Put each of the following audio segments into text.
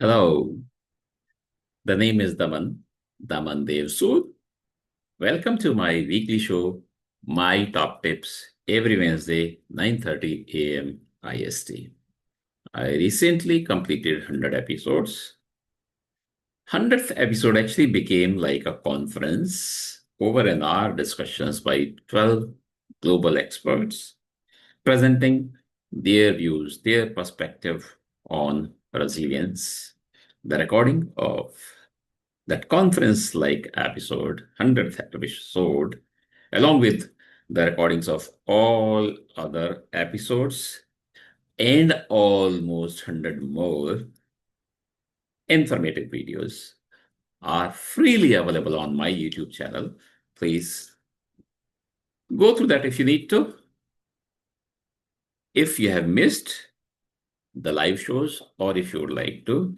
Hello, the name is Daman Dev Sood. Welcome to my weekly show, My Top Tips, every Wednesday, 9:30 a.m. IST. I recently completed 100 episodes. 100th episode actually became like a conference, over an hour discussions by 12 global experts presenting their views, their perspective on resilience. The recording of that conference like episode, 100th episode, along with the recordings of all other episodes and almost 100 more informative videos are freely available on my YouTube channel. Please go through that if you need to. If you have missed the live shows or if you would like to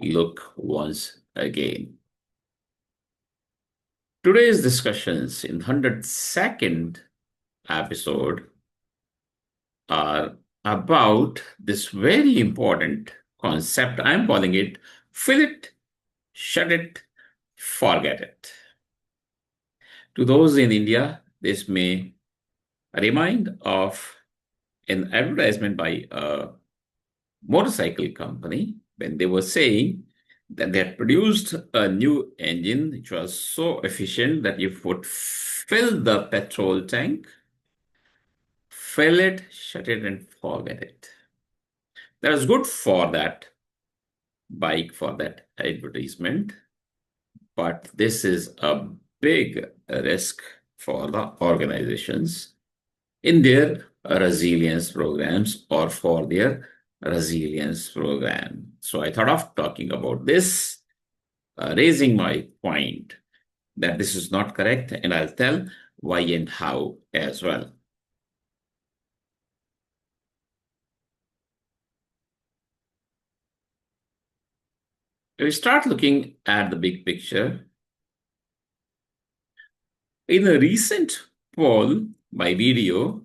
look once again. Today's discussions in 102nd episode are about this very important concept. I'm calling it fill it, shut it, forget it. To those in India, this may remind of an advertisement by a motorcycle company when they were saying that they had produced a new engine which was so efficient that you would fill the petrol tank, fill it, shut it, and forget it. That was good for that bike, for that advertisement, but this is a big risk for the organizations in their resilience programs or for their resilience program. So I thought of talking about this, raising my point that this is not correct, and I'll tell why and how as well. If we start looking at the big picture, in a recent poll by video,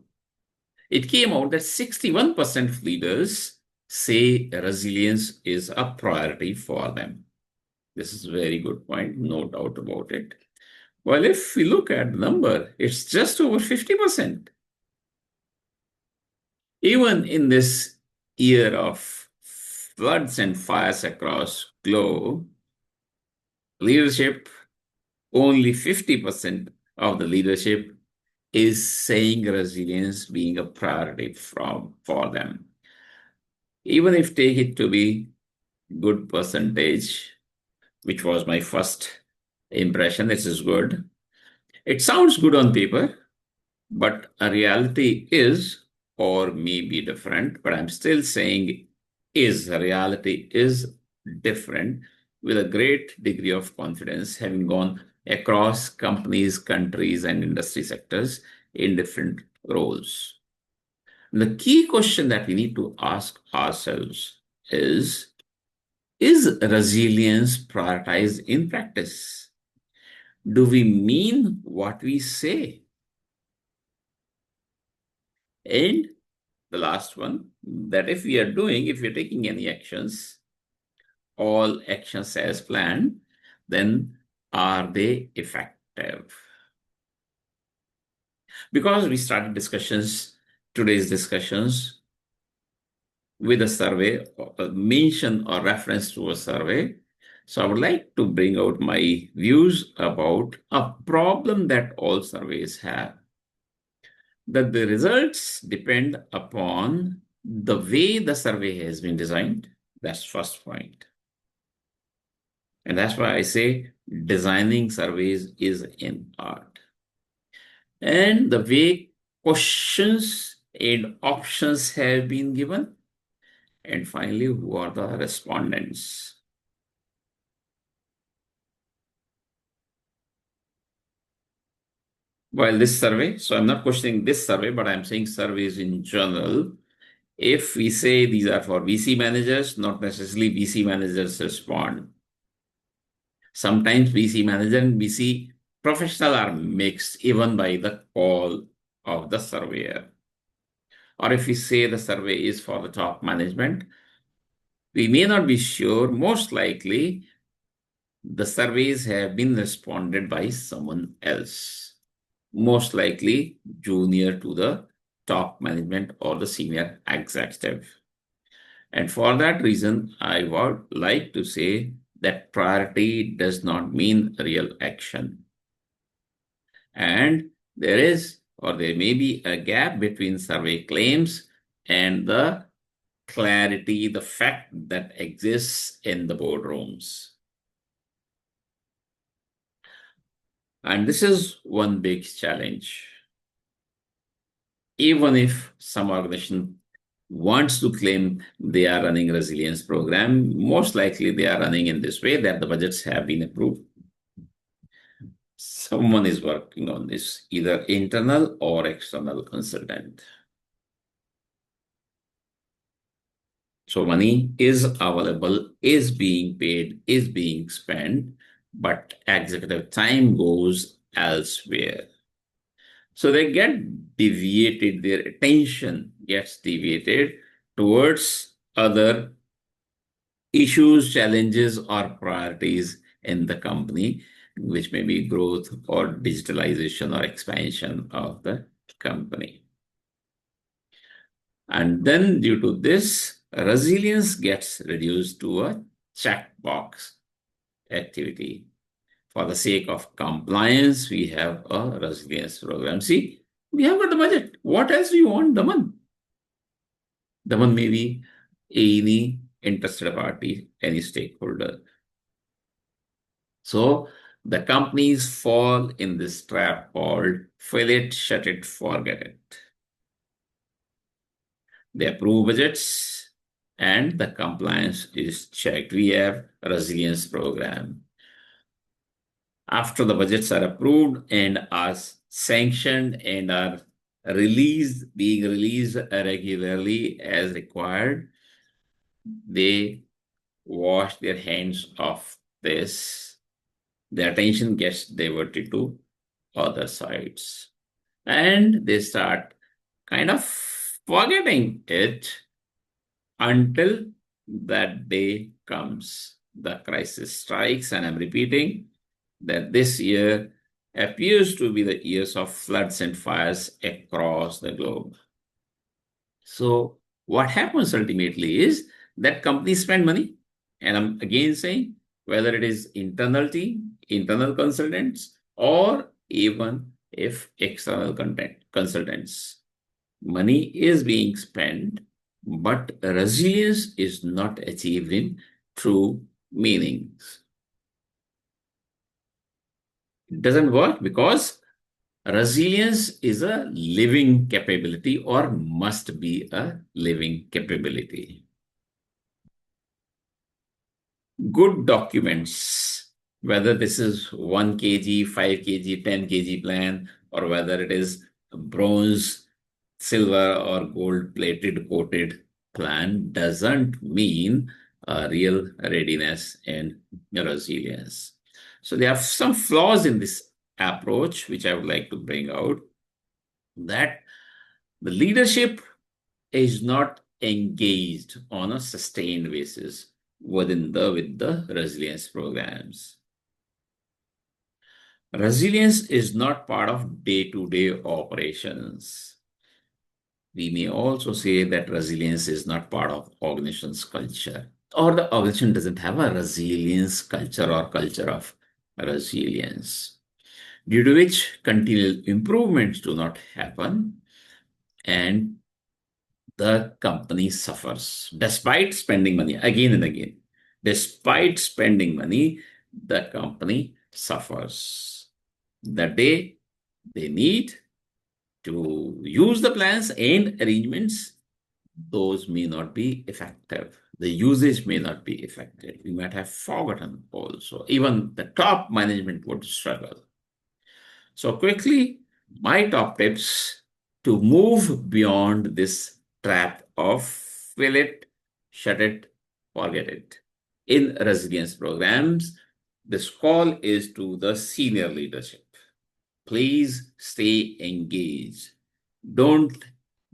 it came out that 61% of leaders say resilience is a priority for them. This is a very good point, no doubt about it. Well, if we look at the number, it's just over 50%. Even in this year of floods and fires across globe, leadership, only 50% of the leadership is saying resilience being a priority for them. Even if take it to be good percentage, which was my first impression, this is good. It sounds good on paper, but a reality is, or may be different, but I'm still saying is, reality is different with a great degree of confidence, having gone across companies, countries, and industry sectors in different roles. The key question that we need to ask ourselves is resilience prioritized in practice? Do we mean what we say? And the last one, that if we're taking any actions, all actions as planned, then are they effective? Because we started today's discussions with a survey, a mention or reference to a survey. So I would like to bring out my views about a problem that all surveys have, that the results depend upon the way the survey has been designed. That's first point. And that's why I say designing surveys is an art. And the way questions and options have been given. And finally, who are the respondents? While this survey, so I'm not questioning this survey, but I'm saying surveys in general. If we say these are for VC managers, not necessarily VC managers respond. Sometimes VC manager and VC professional are mixed even by the call of the surveyor. Or if we say the survey is for the top management, We may not be sure. Most likely, the surveys have been responded by someone else. Most likely, junior to the top management or the senior executive. And for that reason, I would like to say that priority does not mean real action. And there is, or there may be, a gap between survey claims and the clarity, the fact that exists in the boardrooms. And this is one big challenge. Even if some organization wants to claim they are running resilience program, most likely they are running in this way that the budgets have been approved. Someone is working on this, either internal or external consultant. So money is available, is being paid, is being spent, but executive time goes elsewhere. So they get deviated, their attention gets deviated towards other issues, challenges, or priorities in the company, which may be growth or digitalization or expansion of the company. And then, due to this, resilience gets reduced to a checkbox activity. For the sake of compliance, we have a resilience program. See, we have got the budget. What else do you want, Daman? Daman may be any interested party, any stakeholder. So the companies fall in this trap called fill it, shut it, forget it. They approve budgets and the compliance is checked. We have a resilience program. After the budgets are approved and are sanctioned and are being released regularly as required, they wash their hands of this. Their attention gets diverted to other sides. And they start kind of forgetting it until that day comes. The crisis strikes, and I'm repeating that this year appears to be the years of floods and fires across the globe. So, what happens ultimately is that companies spend money, and I'm again saying whether it is internal team, internal consultants, or even if external content consultants, money is being spent, but resilience is not achieved in true meanings. It doesn't work because resilience is a living capability or must be a living capability. Good documents, whether this is 1 kg, 5 kg, 10 kg plan, or whether it is bronze, silver, or gold plated coated plan, doesn't mean real readiness and resilience. So there are some flaws in this approach, which I would like to bring out, that the leadership is not engaged on a sustained basis with the resilience programs. Resilience is not part of day-to-day operations. We may also say that resilience is not part of organization's culture, or the organization doesn't have a resilience culture or culture of resilience, due to which continual improvements do not happen and the company suffers despite spending money again and again. Despite spending money, the company suffers. The day they need to use the plans and arrangements, those may not be effective. The usage may not be effective. We might have forgotten also. Even the top management would struggle. So, quickly, my top tips to move beyond this trap of fill it, shut it, forget it. In resilience programs, this call is to the senior leadership. Please stay engaged. Don't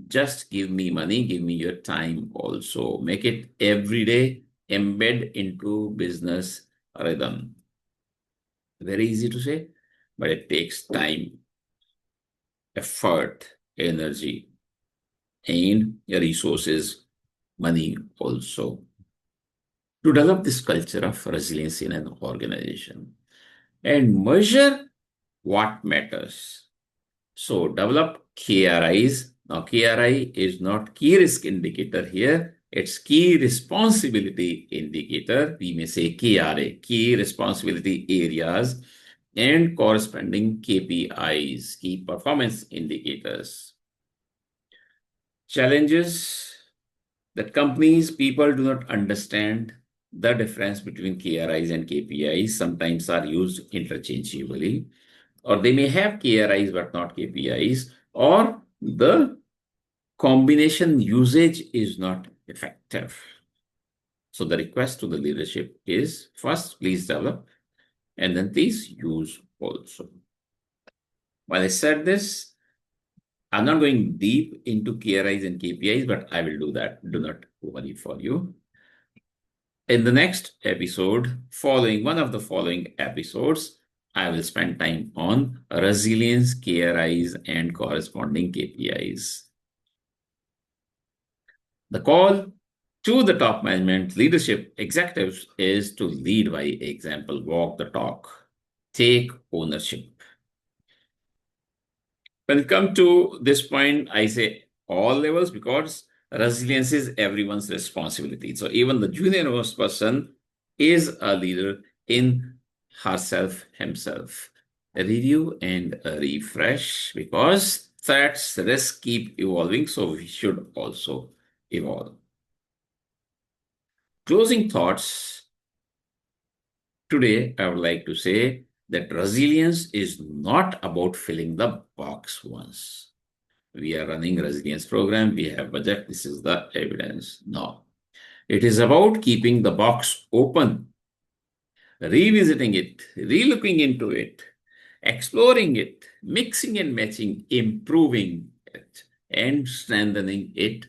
just give me money, give me your time also. Make it every day embed into business rhythm. Very easy to say, but it takes time, effort, energy, and resources, money also, to develop this culture of resilience in an organization and measure what matters. So develop KRIs. Now, KRI is not key risk indicator here. It's key responsibility indicator. We may say KRA, key responsibility areas, and corresponding KPIs, key performance indicators. Challenges that companies, people do not understand the difference between KRIs and KPIs, sometimes are used interchangeably, or they may have KRIs but not KPIs, or the combination usage is not effective. So the request to the leadership is first, please develop, and then please use also. While I said this, I'm not going deep into KRIs and KPIs, but I will do that. Do not worry for you. In the next episode, following one of the following episodes, I will spend time on resilience, KRIs, and corresponding KPIs. The call to the top management, leadership, executives is to lead by example, walk the talk, take ownership. When it comes to this point, I say all levels because resilience is everyone's responsibility. So even the junior most person is a leader in herself, himself. A review and a refresh because threats, risks keep evolving. So we should also evolve. Closing thoughts. Today, I would like to say that resilience is not about filling the box once. We are running resilience program, we have budget, this is the evidence. No. It is about keeping the box open, revisiting it, relooking into it, exploring it, mixing and matching, improving it, and strengthening it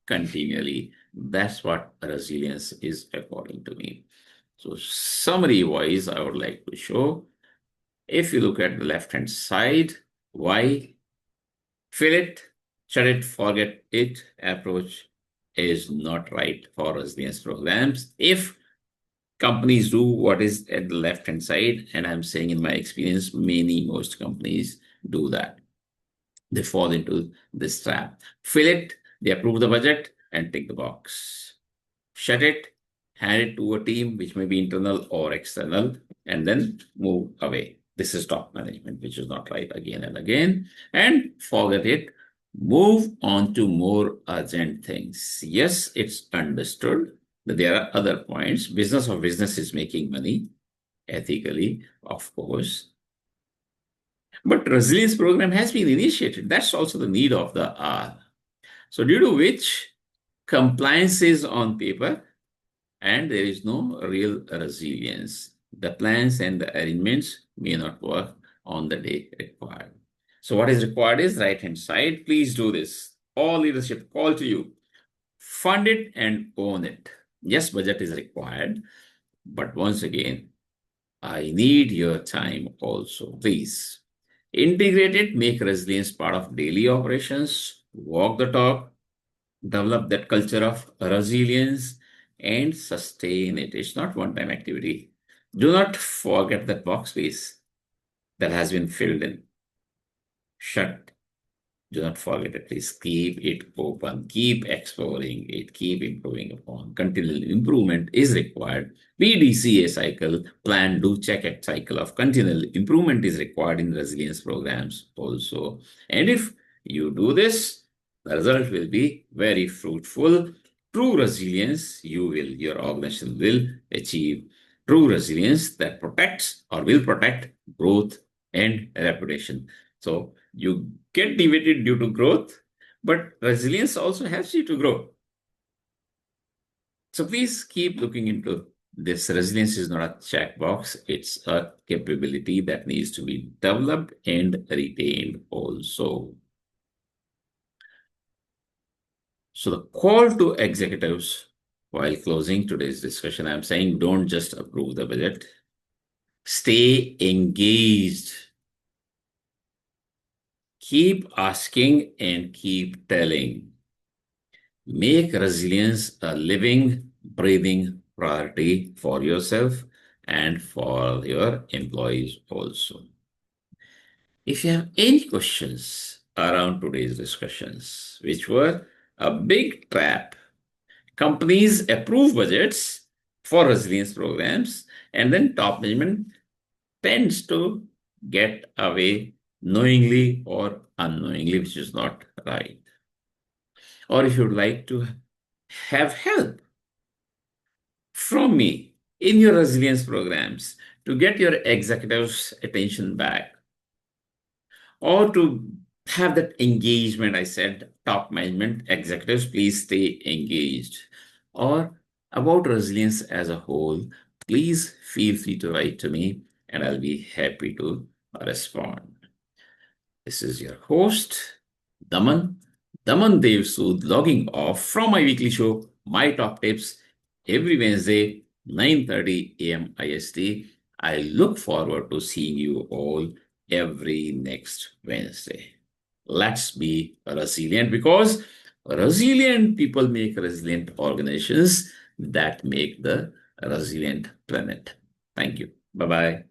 continually. That's what resilience is, according to me. So, summary wise, I would like to show if you look at the left hand side, why fill it, shut it, forget it approach is not right for resilience programs. If companies do what is at the left hand side, and I'm saying in my experience, most companies do that. They fall into this trap. Fill it, they approve the budget, and tick the box. Shut it, hand it to a team, which may be internal or external, and then move away. This is top management, which is not right again and again. And forget it. Move on to more urgent things. Yes, it's understood that there are other points. Business of business is making money ethically, of course. But resilience program has been initiated. That's also the need of the hour. So due to which compliance is on paper and there is no real resilience. The plans and the arrangements may not work on the day required. So what is required is right-hand side. Please do this. All leadership call to you. Fund it and own it. Yes, budget is required. But once again, I need your time also. Please integrate it, make resilience part of daily operations, walk the talk, develop that culture of resilience and sustain it. It's not one-time activity. Do not forget that box space that has been filled in. Shut. Do not forget it. Please keep it open. Keep exploring it. Keep improving upon. Continual improvement is required. PDCA cycle, plan, do, check it cycle of continual improvement is required in resilience programs also. And if you do this, the result will be very fruitful. True resilience, your organization will achieve true resilience that protects or will protect growth and reputation. So you get deviated due to growth, but resilience also helps you to grow. So please keep looking into this. Resilience is not a checkbox, it's a capability that needs to be developed and retained also. So the call to executives While closing today's discussion, I'm saying don't just approve the budget, stay engaged, keep asking, and keep telling. Make resilience a living, breathing priority for yourself and for your employees also. If you have any questions around today's discussions, which were a big trap, companies approve budgets for resilience programs, and then top management tends to get away knowingly or unknowingly, which is not right. Or if you'd like to have help from me in your resilience programs to get your executives' attention back, or to have that engagement, I said, top management executives, please stay engaged, or about resilience as a whole, please feel free to write to me and I'll be happy to respond. This is your host, Daman, Daman Dev Sood, logging off from my weekly show, My Top Tips, every Wednesday, 9:30 a.m. IST. I look forward to seeing you all every next Wednesday. Let's be resilient, because resilient people make resilient organizations that make the resilient planet. Thank you. Bye bye.